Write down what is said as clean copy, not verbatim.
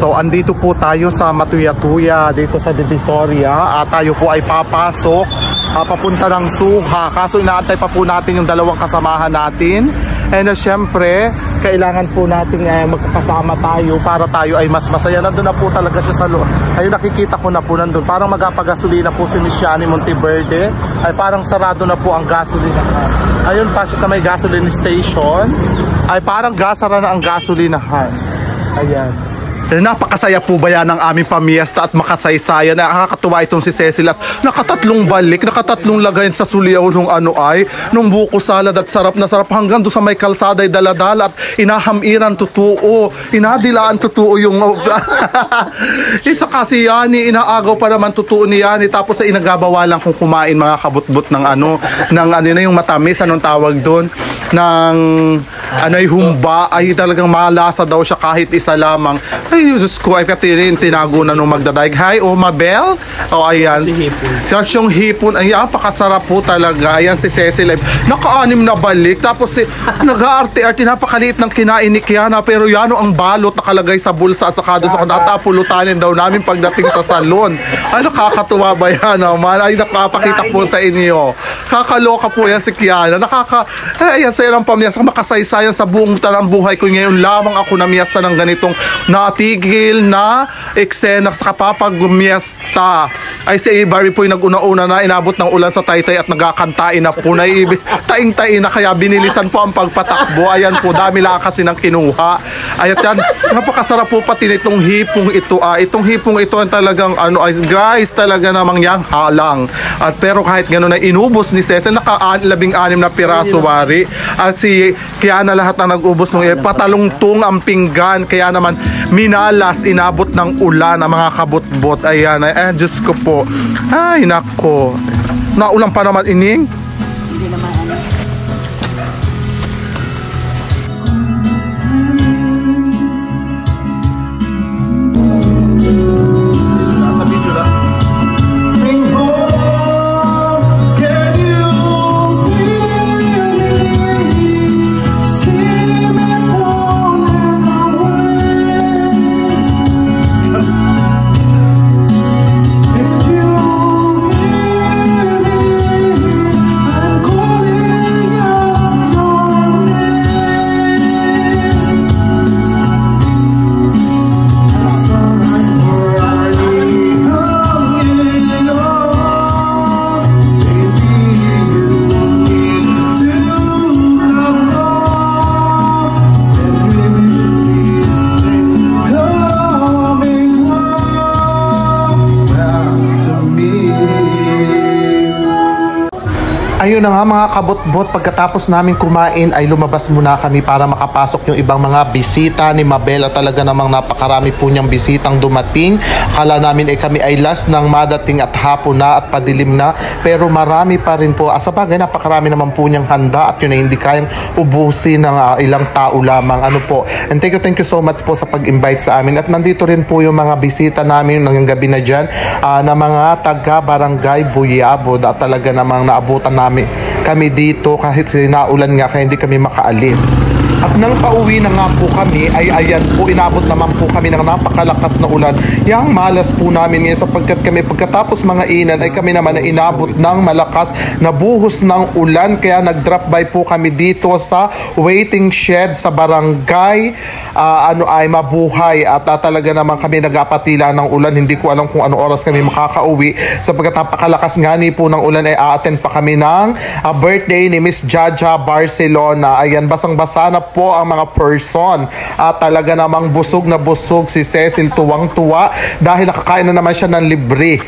So andito po tayo sa Matuya-Tuya dito sa Divisoria at tayo po ay papasok papunta ng Suha. Kaso inaantay pa po natin yung dalawang kasamahan natin. And syempre, kailangan po natin magkakasama tayo para tayo ay mas masaya. Nandun na po talaga siya sa loob. Ayun, nakikita ko na po nandun. Parang magpagasolina po si Miss Shani Monteverde. Ay parang sarado na po ang gasolina. Ayun pa siya sa may gasoline station. Ay parang gasara na ang gasolinahan. Ayan. Napakasaya po ba yan ng aming pamiesta at makasaysayan. Nakakatuwa itong si Cecil at nakatatlong balik, nakatatlong lagayin sa suliyaw nung nung buko salad at sarap na sarap hanggang doon sa may kalsada ay daladala at inahamiran totoo, inadilaan totoo yung it's kasi Yani, inaagaw pa naman totoo ni Yani tapos ay inagabawa lang kung kumain mga kabutbut ng na yung matamis, anong tawag doon, ng humba ay talagang malasa daw siya kahit isa lamang. Ay, Diyos ko, ay katirin, tinago na nung magdadaig. Hi, Mabel. Ayan. Si Hipon. Siya yung hipon. Ay, napakasarap po talaga. Ayan, si Cecil. Naka-anim na balik. Tapos, nag-aarte-arte. Napakaliit ng kinain ni Kiana. Pero yan, ang balot nakalagay sa bulsa at saka doon sa natapulutanin daw namin pagdating sa salon. Ay, nakakatuwa ba yan? Ay, nakapakita po sa inyo. Kakaloka po yan si Kiana. Ayan, sa ilang pamiyas. Makasaysayan sa buong tarang buhay ko. Ngayon lamang ako namiyasa ng ganitong natigil na eksena sa kapapagmiesta. Ay si Barry po yung nag-una-una na inabot ng ulan sa Taytay at nagakantain na po na taing-tain na kaya binilisan po ang pagpatakbo. Ayan po, dami lang kasi ng kinuha. Ayan yan, napakasarap po pati nitong hipong ito. Itong hipong ito ang talagang guys, talaga namang yang halang. At pero kahit gano'n na inubos ni Cecil, naka-16 na piraso wari. At si Kiana lahat na nag-ubos nung patalungtong ang pinggan. Kaya naman minalas, inabot ng ulan ang mga kabutbot. Ayan, Diyos ko po. Ay, nako. Naulan pa naman, Ining. Hindi naman ayun na nga mga kabutbot, pagkatapos namin kumain ay lumabas muna kami para makapasok yung ibang mga bisita ni Mabel. Talaga namang napakarami po niyang bisitang dumating. Akala namin kami ay last ng madating at hapon na at padilim na, pero marami pa rin po. Sa bagay, napakarami naman po niyang handa at yun ay hindi kayang ubusin ng ilang tao lamang. And thank you so much po sa pag-invite sa amin. At nandito rin po yung mga bisita namin ng gabi na dyan na mga taga Barangay Buyabo. Talaga namang naabutan namin kami dito kahit sinaulan nga kaya hindi kami makaalis. At nang pauwi na nga po kami ay ayan po, inabot naman po kami ng napakalakas na ulan. Yang malas po namin ngayon sapagkat kami pagkatapos mga inan ay kami naman na inabot ng malakas na buhos ng ulan. Kaya nag-drop by po kami dito sa waiting shed sa barangay ay Mabuhay. At talaga naman kami nag-apatila ng ulan. Hindi ko alam kung ano oras kami makakauwi sapagkat napakalakas nga ni po ng ulan ay a-attend pa kami ng birthday ni Miss Jaja Barcelona. Ayan, basang-basa na po ang mga person. At talaga namang busog na busog si Cecil, tuwang-tuwa dahil nakakain na naman siya ng libre.